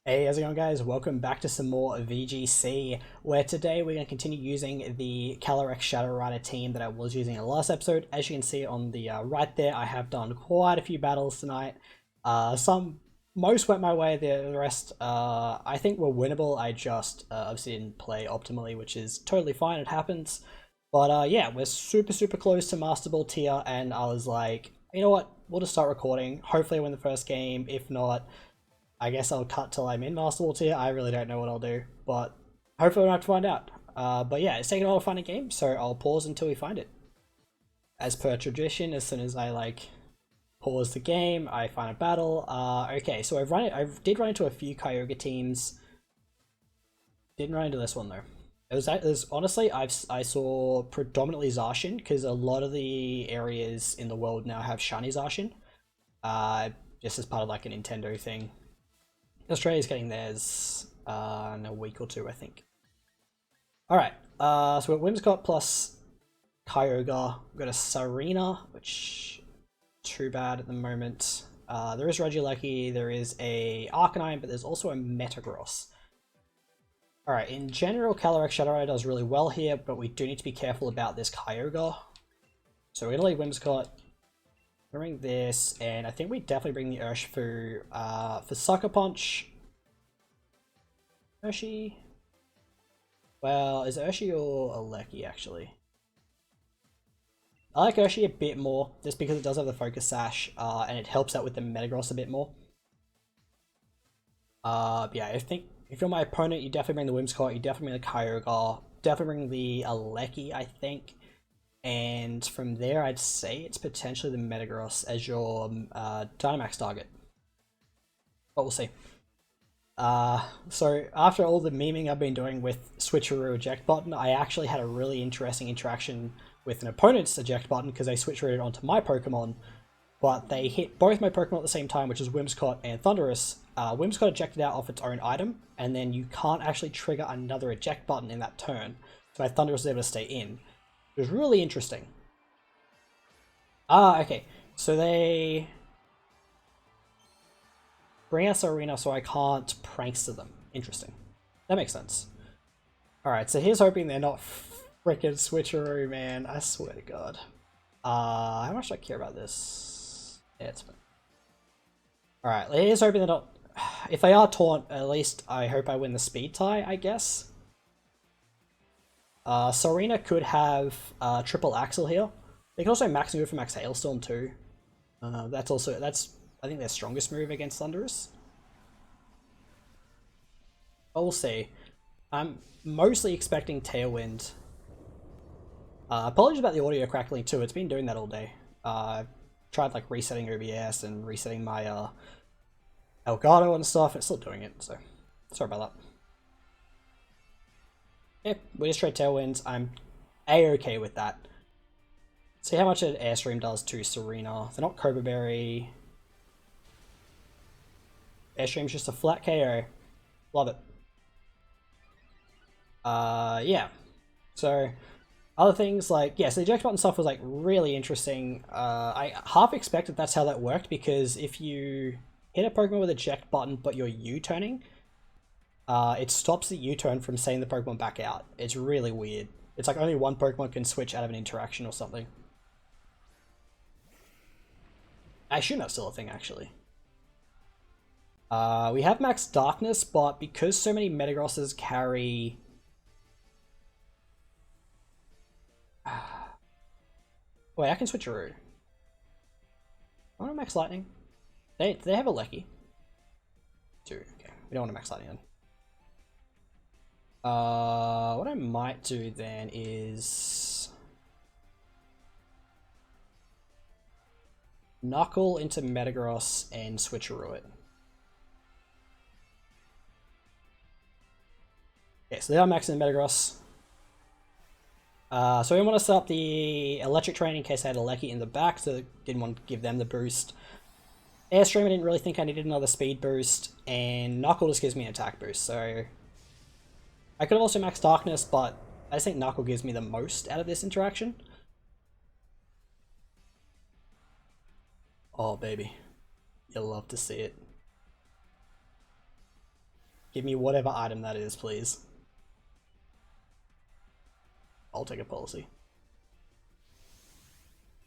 Hey, how's it going, guys? Welcome back to some more VGC, where today we're going to continue using the Calyrex Shadow Rider team that I was using in the last episode. As you can see on the right there, I have done quite a few battles tonight. Most went my way, the rest I think were winnable. I just obviously didn't play optimally, which is totally fine, it happens. But yeah, we're super close to Masterball tier, and I was like, you know what, we'll just start recording. Hopefully I win the first game. If not, I guess I'll cut till I'm in Masterball tier. I really don't know what I'll do, but hopefully we'll have to find out. But yeah, it's taking a while to find a game, so I'll pause until we find it. As per tradition, as soon as I pause the game, I find a battle. Okay, so I did run into a few Kyogre teams. Didn't run into this one though. It was honestly, I saw predominantly Zacian because a lot of the areas in the world now have shiny Zacian. Just as part of like a Nintendo thing. Australia's getting theirs in a week or two, I think. Alright, so we've got Whimsicott plus Kyogre. We've got a Serena, which too bad at the moment. There is Regieleki, there is a Arcanine, but there's also a Metagross. Alright, in general, Calyrex Shadow Rider does really well here, but we do need to be careful about this Kyogre. So we're going to leave Whimsicott. Bring this, and I think we definitely bring the Urshifu for Sucker Punch. Urshi? Well, is Urshi or Aleki actually? I like Urshi a bit more, just because it does have the Focus Sash, and it helps out with the Metagross a bit more. Yeah, I think if you're my opponent, you definitely bring the Whimsicott, you definitely bring the Kyogre, definitely bring the Aleki, I think. And from there, I'd say it's potentially the Metagross as your Dynamax target. But we'll see. So after all the memeing I've been doing with Switcheroo eject button, I actually had a really interesting interaction with an opponent's eject button because they switcherooed onto my Pokemon, but they hit both my Pokemon at the same time, which is Whimsicott and Thundurus. Whimsicott ejected out off its own item, and then you can't actually trigger another eject button in that turn, so my Thundurus was able to stay in. It was really interesting. Okay. So they bring us Arena so I can't prankster them. Interesting. That makes sense. Alright, so here's hoping they're not frickin' switcheroo, man. I swear to God. How much do I care about this? Yeah, it's fine. Alright, here's hoping they're not... If they are taunt, at least I hope I win the speed tie, I guess. Serena could have triple Axel here. They can also max move for max Hailstorm too. That's I think their strongest move against Thundurus. But we'll see. I'm mostly expecting Tailwind. Apologies about the audio crackling too. It's been doing that all day. I've tried like resetting OBS and resetting my Elgato and stuff. It's still doing it, so sorry about that. Yep, we just trade Tailwinds. I'm a-okay with that. See how much an Airstream does to Serena. They're not Cobra Berry. Airstream's just a flat KO. Love it. Yeah. So, other things like, yes, the eject button stuff was like really interesting. I half expected that's how that worked, because if you hit a Pokemon with eject button but you're U-turning, it stops the U-turn from sending the Pokemon back out. It's really weird. It's like only one Pokemon can switch out of an interaction or something. I assume that's still a thing, actually. We have Max Darkness, but because so many Metagrosses carry... Wait, I can switcheroo. I want to Max Lightning. They have a Lecky. Dude, okay. We don't want to Max Lightning then. What I might do then is Knuckle into Metagross and switcheroo it. Okay, so they are maxing Metagross. So we want to set up the Electric Train in case I had a Lecky in the back, so didn't want to give them the boost. Airstream, I didn't really think I needed another speed boost, and Knuckle just gives me an attack boost, so I could have also maxed Darkness, but I just think Knuckle gives me the most out of this interaction. Oh, baby. You'll love to see it. Give me whatever item that is, please. I'll take a policy.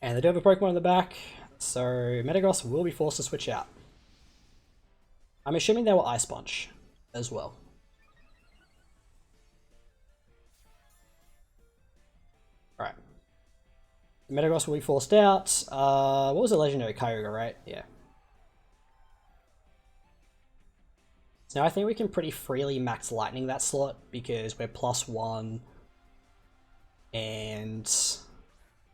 And they do have a Pokemon in the back, so Metagross will be forced to switch out. I'm assuming they were Ice Punch as well. Alright. Metagross will be forced out. What was the legendary? Kyogre, right? Yeah. So now I think we can pretty freely max Lightning that slot because we're +1. And,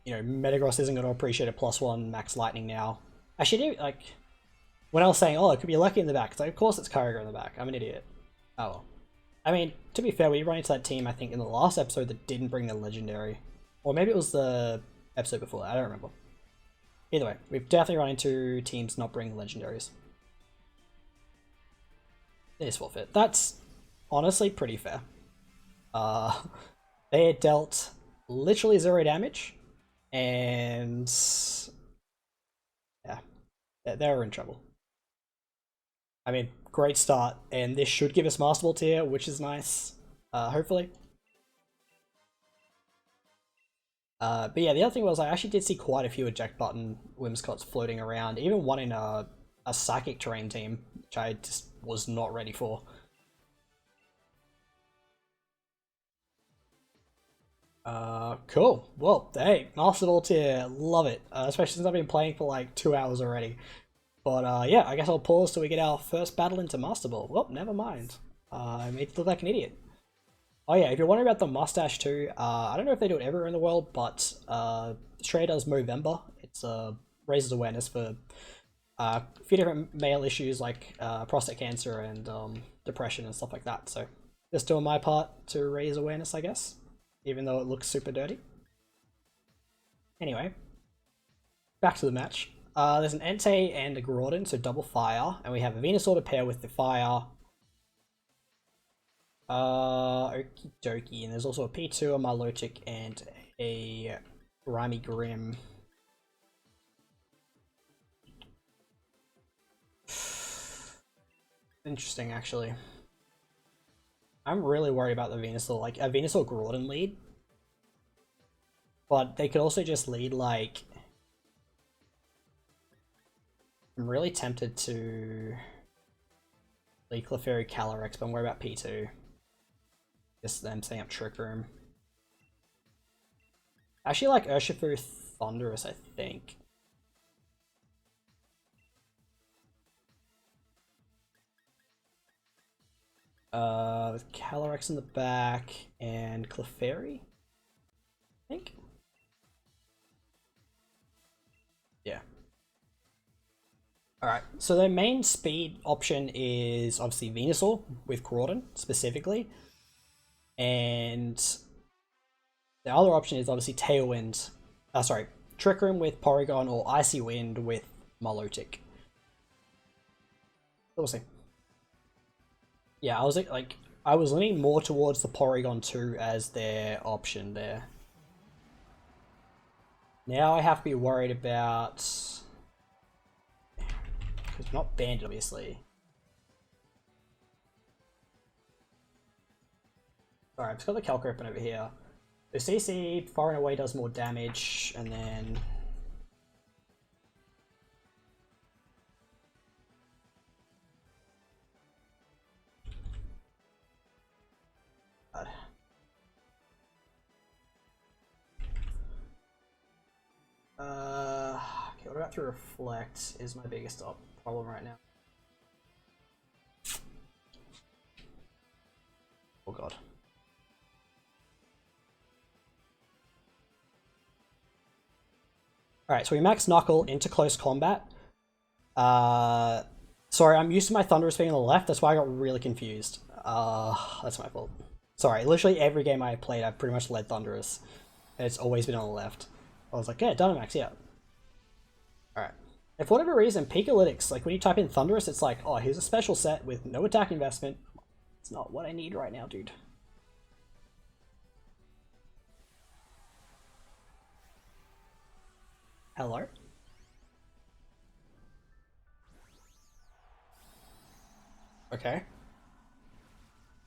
you know, Metagross isn't going to appreciate a +1 max Lightning now. Actually, like, when I was saying, oh, it could be Lucky in the back, like, of course it's Kyogre in the back. I'm an idiot. Oh well. I mean, to be fair, we ran into that team, I think, in the last episode that didn't bring the legendary. Or maybe it was the episode before that, I don't remember. Either way, we've definitely run into teams not bringing legendaries. It is forfeit. That's honestly pretty fair. They dealt literally 0 damage, and yeah, they were in trouble. I mean, great start, and this should give us Masterball tier, which is nice, hopefully. But yeah, the other thing was I actually did see quite a few eject button Whimsicots floating around, even one in a Psychic Terrain team, which I just was not ready for. Cool. Well, hey, Masterball tier, love it. Especially since I've been playing for like 2 hours already. But yeah, I guess I'll pause till we get our first battle into Masterball. Well, never mind. I made it look like an idiot. Oh yeah, if you're wondering about the mustache too, I don't know if they do it everywhere in the world, but Australia does Movember. It's raises awareness for a few different male issues like prostate cancer and depression and stuff like that. So just doing my part to raise awareness, I guess, even though it looks super dirty. Anyway, back to the match. There's an Entei and a Groudon, so double fire, and we have a Venusaur to pair with the fire. Okie dokie, and there's also a P2, a Milotic, and a Grimy Grim. Interesting, actually. I'm really worried about the Venusaur, like a Venusaur Groudon lead. But they could also just lead like... I'm really tempted to lead Clefairy Calyrex, but I'm worried about P2. Just them setting up Trick Room. Actually like Urshifu Thunderous, I think. With Calyrex in the back and Clefairy, I think. Yeah. Alright, so their main speed option is obviously Venusaur with Groudon specifically. And the other option is obviously Tailwind. Trick Room with Porygon or Icy Wind with Milotic. We'll see. Yeah, I was leaning more towards the Porygon 2 as their option there. Now I have to be worried about... because not banned, obviously. Alright, I've just got the Calc open over here. The CC far and away does more damage, and then... okay, what about through Reflect is my biggest problem right now. Oh god. Alright, so we max Knuckle into close combat. Sorry, I'm used to my Thunderous being on the left, that's why I got really confused. That's my fault. Sorry, literally every game I played, I've pretty much led Thunderous. And it's always been on the left. I was like, yeah, Dynamax, yeah. Alright. If for whatever reason, Pikalytics, like when you type in Thunderous, it's like, oh, here's a special set with no attack investment. It's not what I need right now, dude. Hello? Okay.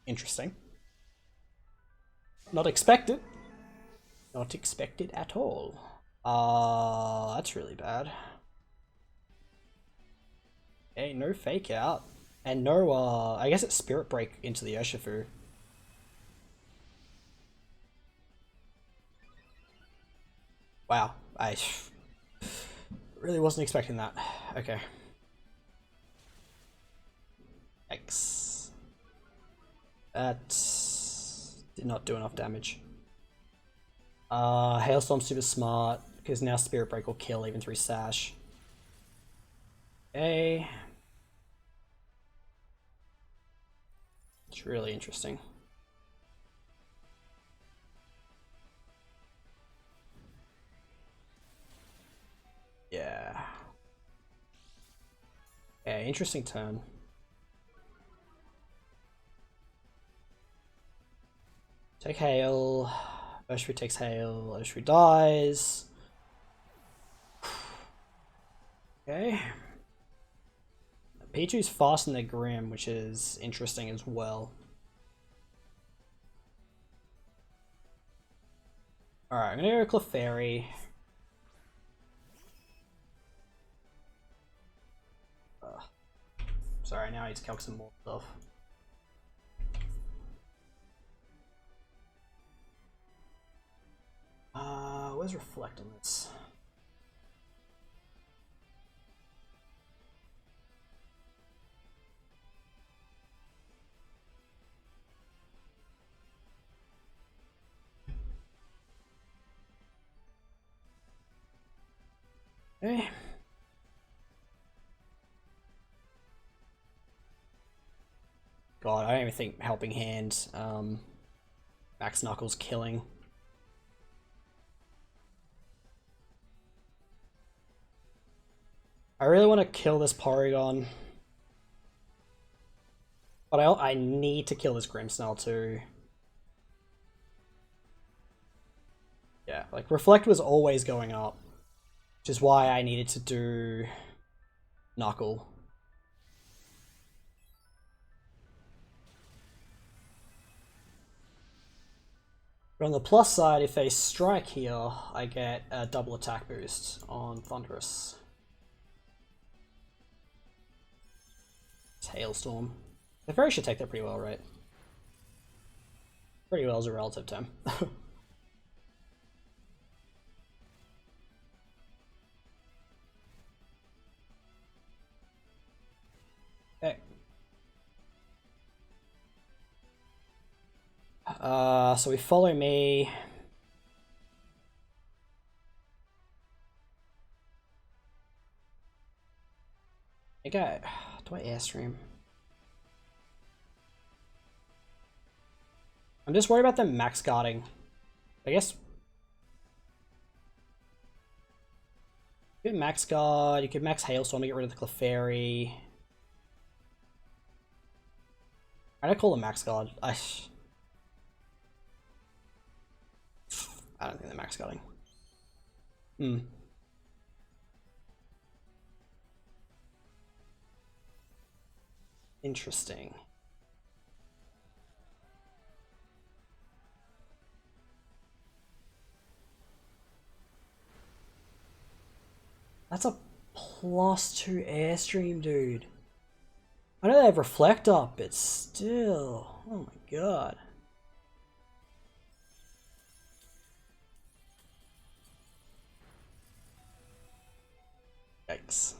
Interesting. Not expected. Not expected at all. That's really bad. Hey, no fake out. And no, I guess it's Spirit Break into the Urshifu. Wow, I really wasn't expecting that. Okay. X. That did not do enough damage. Hailstorm's super smart, because now Spirit Break will kill even through Sash. Okay. It's really interesting. Yeah. Yeah, interesting turn. Take Hail. Urshifu takes Hail. Urshifu dies. Okay. Pichu's fast in their Grim, which is interesting as well. Alright, I'm gonna go Clefairy. Sorry, now I need to calc some more stuff. Where's Reflect on this? Okay. God, I don't even think Helping Hand, Max Knuckles killing. I really want to kill this Porygon. But I need to kill this Grimmsnarl too. Yeah, like Reflect was always going up. Which is why I needed to do Knuckle. But on the plus side, if they strike here, I get a double attack boost on Thunderous. It's Hailstorm. The Fairy should take that pretty well, right? Pretty well is a relative term. Okay. So we follow me. Okay. Do I Airstream? I'm just worried about them max guarding. I guess. You could max guard, you could max Hailstorm to get rid of the Clefairy. I'm gonna call them max guard. I don't think they're max guarding. Interesting. That's a +2 Airstream, dude. I know they have Reflect up, but still. Oh my god. Yikes.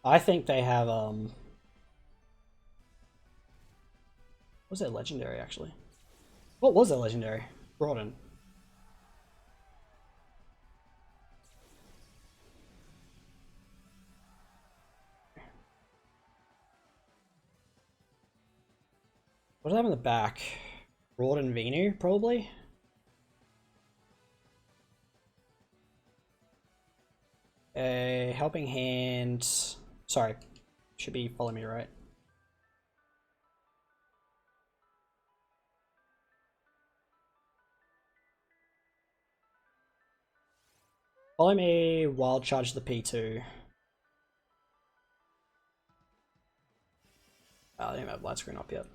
I think they have, what was their legendary, actually? What was their legendary? Broaden. What do they have in the back? Broaden Venu, probably? A Helping Hand. Sorry. Should be Follow Me, right? Follow Me, Wild Charge the P2. I didn't have light screen up yet.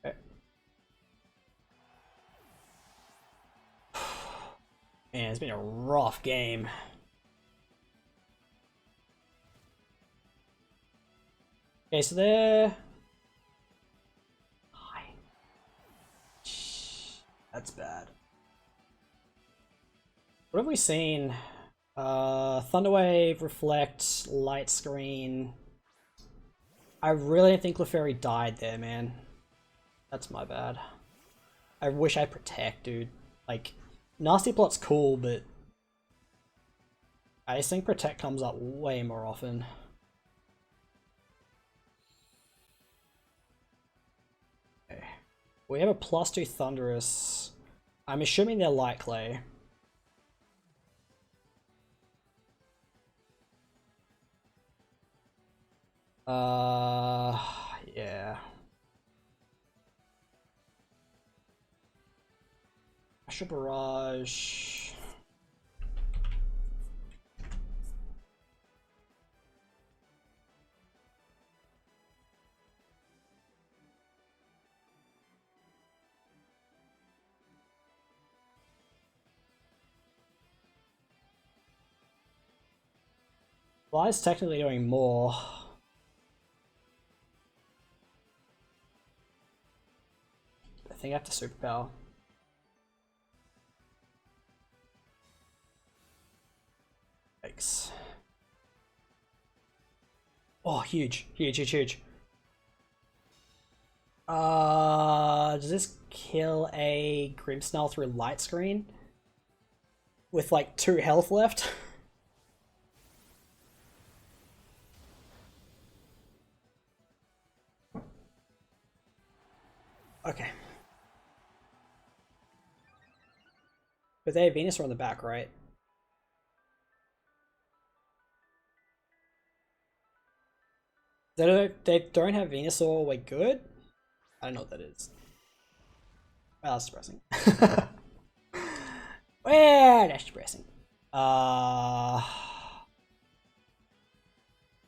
Okay. Man, it's been a rough game. Okay, so there. That's bad. What have we seen? Thunderwave, Reflect, Light Screen. I really think Clefairy died there, man. That's my bad. I wish I Protect, dude. Like, Nasty Plot's cool, but I just think Protect comes up way more often. Okay. We have a +2 Thunderous. I'm assuming they're Light Clay. Yeah. Astral Barrage. Fly's technically doing more. I think I have to Superpower. Yikes. Oh, huge. Huge, huge, huge. Does this kill a Grimmsnarl through Light Screen? With like 2 health left? Okay. But they have Venusaur on the back, right? They don't have Venusaur, we're good? I don't know what that is. Well, that's depressing. Well, that's depressing.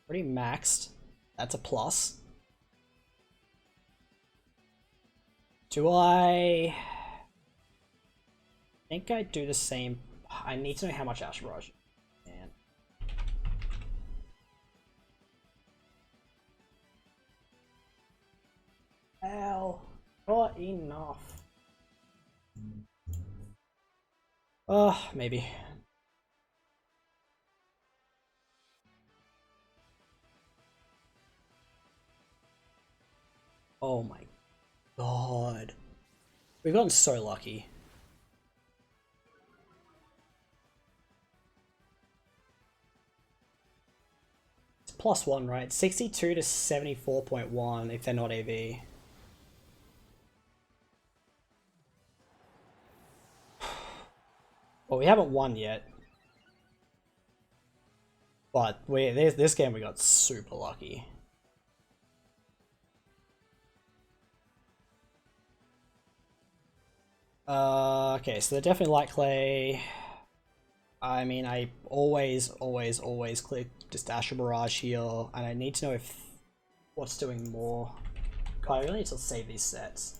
Pretty maxed. That's a plus. Do I think I do the same? I need to know how much Astral Barrage. Man. Ow. Not enough. Maybe. Oh my god. We've gotten so lucky. It's +1, right? 62 to 74.1 if they're not AV. Well, we haven't won yet. But this game we got super lucky. Okay, so they're definitely Light Clay. I mean, I always click just Astral Barrage here, and I need to know if what's doing more. God, I really need to save these sets.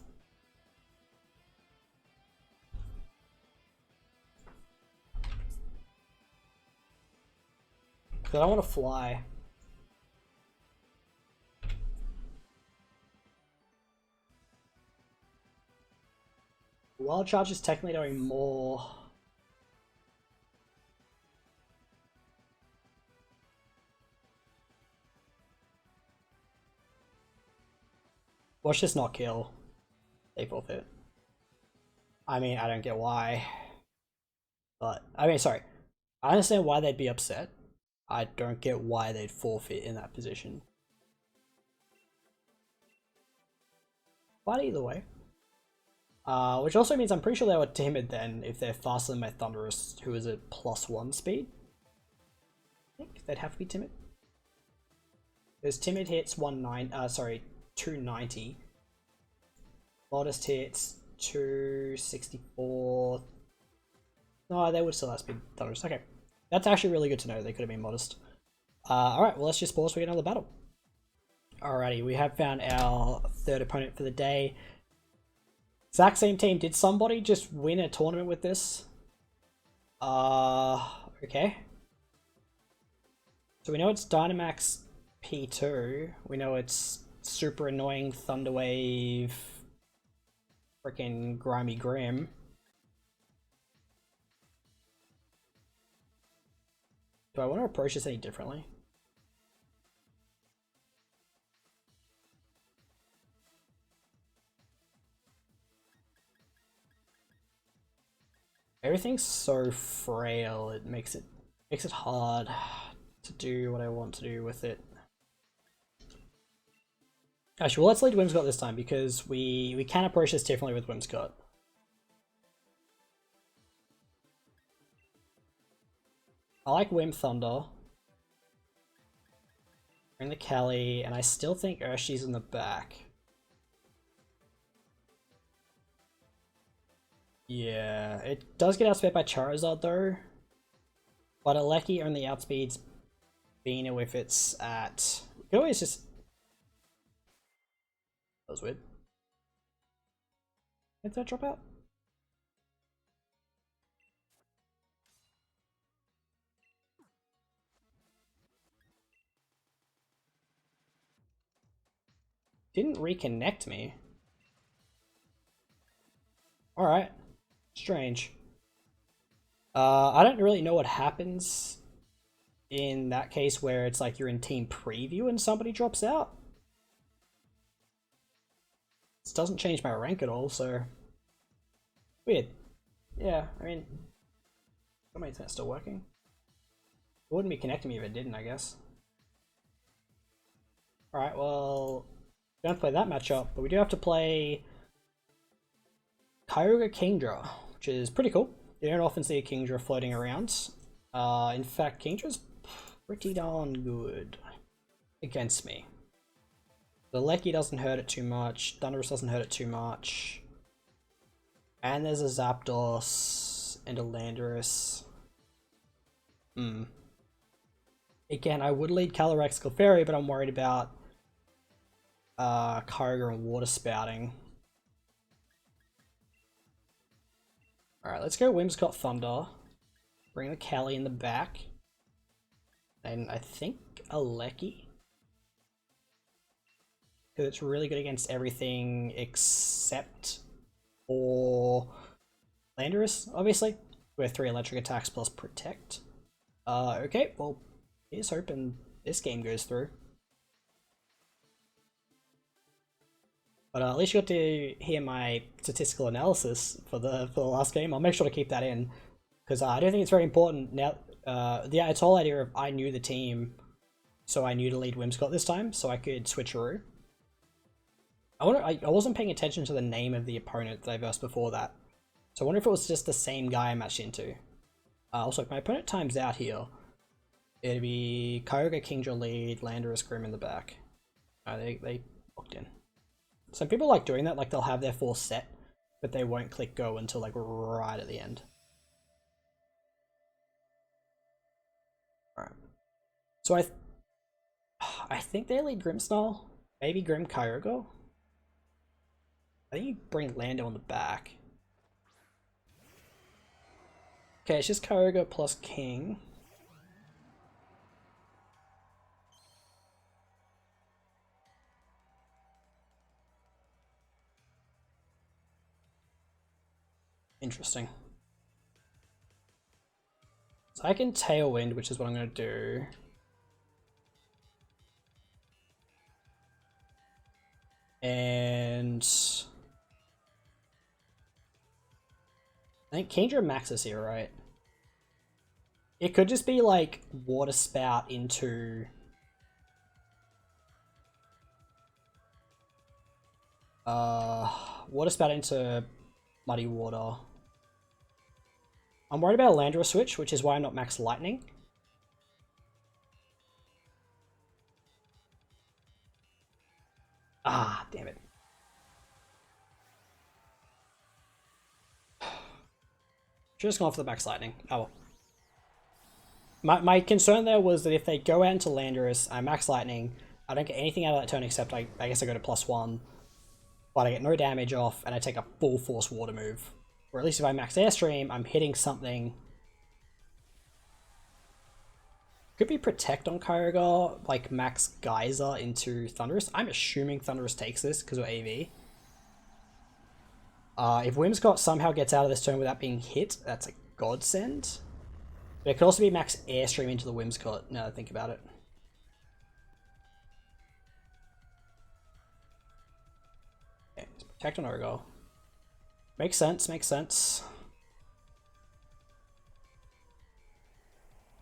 Because I don't want to fly. Wild Charge is technically doing more. Watch this not kill. They forfeit. I mean, I don't get why. But, I mean, sorry. I understand why they'd be upset. I don't get why they'd forfeit in that position. But either way. Which also means I'm pretty sure they were timid then if they're faster than my Thunderous, who is at +1 speed. I think they'd have to be timid. Because timid hits 290. Modest hits 264. No, they would still have speed Thunderous. Okay. That's actually really good to know. They could have been modest. Alright, well let's just pause for another battle. Alrighty, we have found our third opponent for the day. Exact same team. Did somebody just win a tournament with this? Okay. So we know it's Dynamax P2. We know it's super annoying Thunderwave freaking Grimy Grim. Do I want to approach this any differently? Everything's so frail, it makes it hard to do what I want to do with it. Actually, well, let's lead Whimsicott this time because we can approach this differently with Whimsicott. I like Whim Thunder. Bring the Kelly, and I still think Urshi's in the back. Yeah, it does get outsped by Charizard though. But Aleki only outspeeds Bina if it's at... You can always just... That was weird. Did that drop out? Didn't reconnect me. Alright. Strange. I don't really know what happens in that case where it's like you're in team preview and somebody drops out. This doesn't change my rank at all, so... Weird. Yeah, I mean... My internet's still working. It wouldn't be connecting me if it didn't, I guess. Alright, well... We don't have to play that matchup, but we do have to play... Kyogre Kingdra, which is pretty cool. You don't often see a Kingdra floating around. In fact, Kingdra's pretty darn good against me. The Lecky doesn't hurt it too much, Thundurus doesn't hurt it too much. And there's a Zapdos and a Landorus. Again, I would lead Calyrex Clefairy, but I'm worried about Kyogre and Water Spouting. Alright, let's go Whimsicott Thunder. Bring the Cali in the back. And I think a Lecky. Because it's really good against everything except for Landorus, obviously. With 3 electric attacks plus Protect. Okay, well, here's hoping this game goes through. But at least you got to hear my statistical analysis for the last game. I'll make sure to keep that in because I don't think it's very important now. Yeah, it's whole idea of I knew the team, so I knew to lead Whimsicott this time, so I could switcheroo. I wasn't paying attention to the name of the opponent that I versed before that, so I wonder if it was just the same guy I matched into. Also, if my opponent times out here, it'd be Kyogre Kingdra lead, Landorus Grim in the back. They locked in. Some people like doing that, like they'll have their force set, but they won't click go until like right at the end. Alright. So I think they lead Grimmsnarl, maybe Grim Kyogre. I think you bring Lando on the back. Okay, it's just Kyogre plus King. Interesting. So I can Tailwind, which is what I'm going to do. And I think Kingdra maxes here, right? It could just be like Water Spout into Water Spout into Muddy Water. I'm worried about a Landorus switch, which is why I'm not max Lightning. Ah, damn it. Just gone for the max Lightning. Oh well. My concern there was that if they go out into Landorus, I max lightning, I don't get anything out of that turn except I guess I go to +1, but I get no damage off and I take a full force water move. Or at least if I max Airstream, I'm hitting something. Could be Protect on Kyogre, like max Geyser into Thunderous. I'm assuming Thunderous takes this because of AV. If Whimsicott somehow gets out of this turn without being hit, that's a godsend. But it could also be max Airstream into the Whimsicott, now that I think about it. Okay, let's Protect on Urgo. Makes sense, makes sense.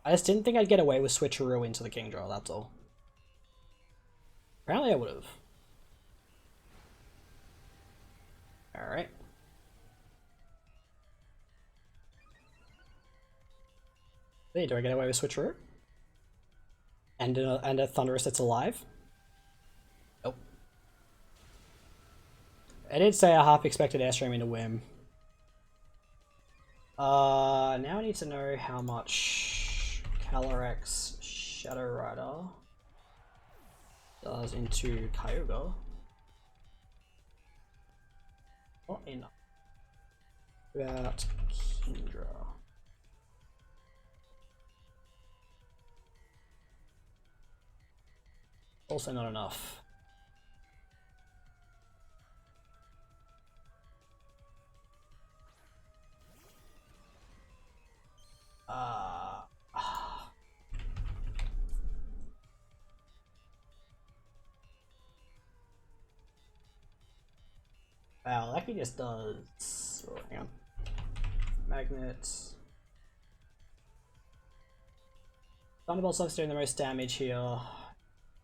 I just didn't think I'd get away with Switcheroo into the Kingdra, that's all. Apparently I would've. Alright. Hey, do I get away with Switcheroo? And a Thunderous that's alive? Nope. I did say I half expected Airstream into Whim. Now I need to know how much Calyrex Shadow Rider does into Kyogre. Not enough. About Kingdra. Also not enough. Wow, Lucky just does. Oh, hang on. Magnet. Thunderbolt's obviously doing the most damage here.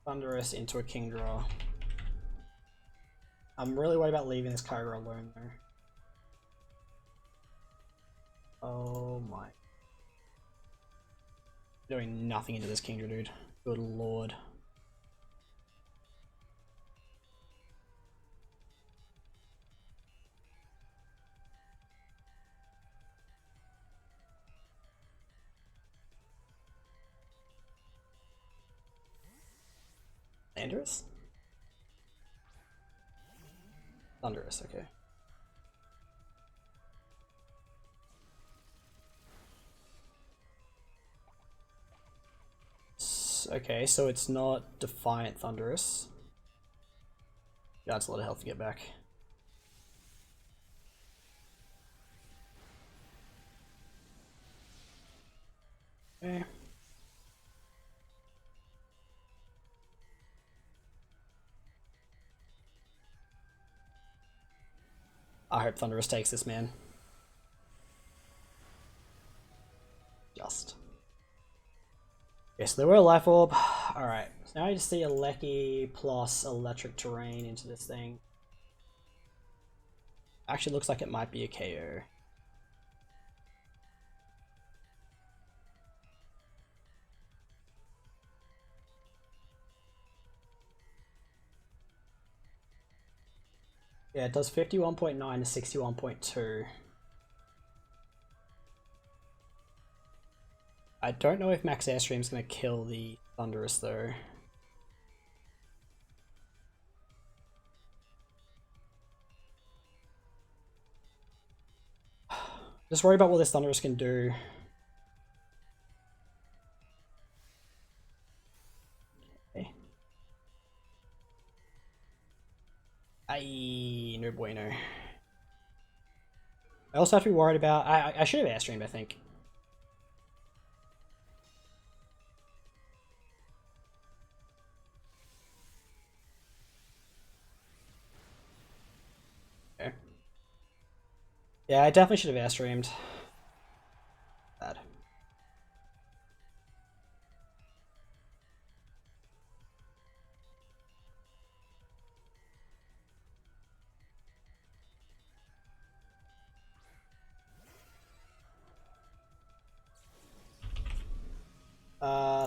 Thunderous into a Kingdra. I'm really worried about leaving this Kyogre alone though. Oh my. Doing nothing into this Kingdra, dude. Good lord. Thunderous? Thunderous, okay. Okay, so it's not Defiant Thunderous. That's a lot of health to get back. Okay. I hope Thunderous takes this, man. Just. Okay, so there were a Life Orb. Alright, so now I just see a Lecky plus Electric Terrain into this thing. Actually looks like it might be a KO. Yeah, it does 51.9 to 61.2. I don't know if Max Airstream is going to kill the Thunderous though. Just worry about what this Thunderous can do. Okay. Aye, no bueno. I also have to be worried about... I should have Airstreamed, I think. Okay. Yeah, I definitely should have Airstreamed. Bad.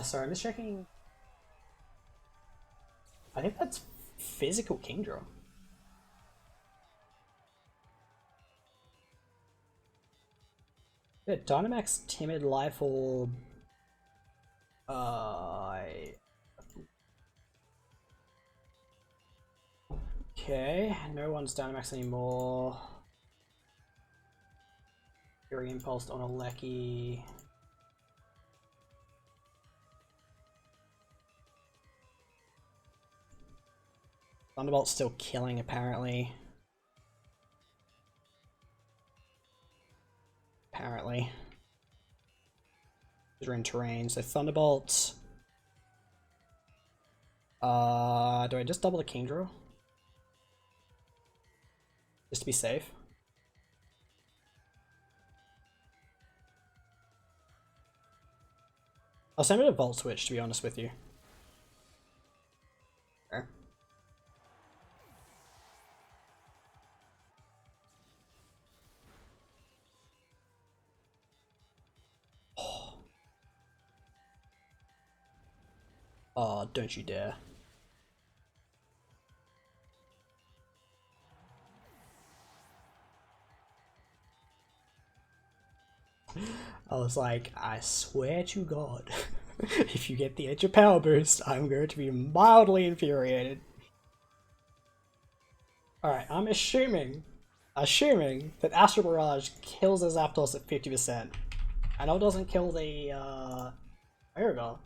Sorry, I'm just checking. I think that's physical Kingdra. Yeah, Dynamax, Timid, Life Orb. Okay, no one's Dynamax anymore. Fury Impulse on a Lecky. Thunderbolt's still killing, apparently. We're in terrain, so Thunderbolt. Do I just double the King Draw? Just to be safe. I'll send it a Volt Switch, to be honest with you. Okay. Oh, don't you dare. I was like, I swear to God, if you get the Edge of Power Boost, I'm going to be mildly infuriated. Alright, I'm assuming that Astral Barrage kills the Zapdos at 50%. I know it doesn't kill the, Aerogol.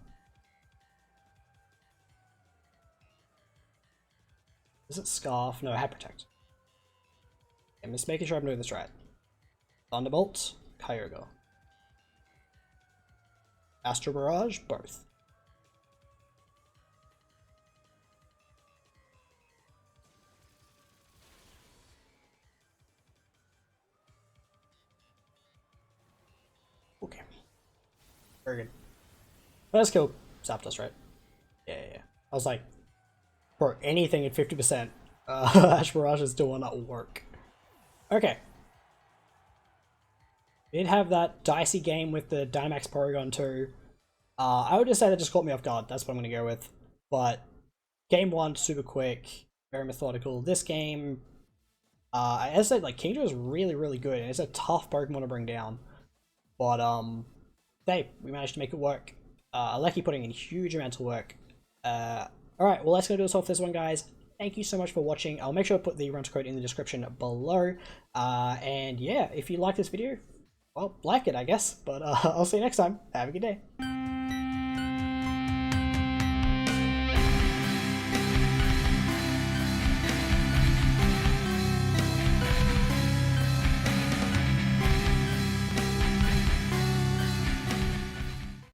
Is it Scarf? No, Hat Protect. I'm just making sure I'm doing this right. Thunderbolt, Kyogre. Astral Barrage, both. Okay. Very good. Let's kill Zapdos, right? Yeah. I was like, bro, anything at 50%. Ash Barrage still will not work. Okay. We did have that dicey game with the Dynamax Porygon too. I would just say that just caught me off guard. That's what I'm going to go with. But game one, super quick, very methodical. This game, as I said, like Kingdra is really, really good, and it's a tough Pokemon to bring down. But hey, we managed to make it work. Lecky putting in huge amounts of work. Alright, well, that's going to do us off this one, guys. Thank you so much for watching. I'll make sure to put the rental code in the description below. And yeah, if you like this video, well, like it, I guess. But I'll see you next time. Have a good day.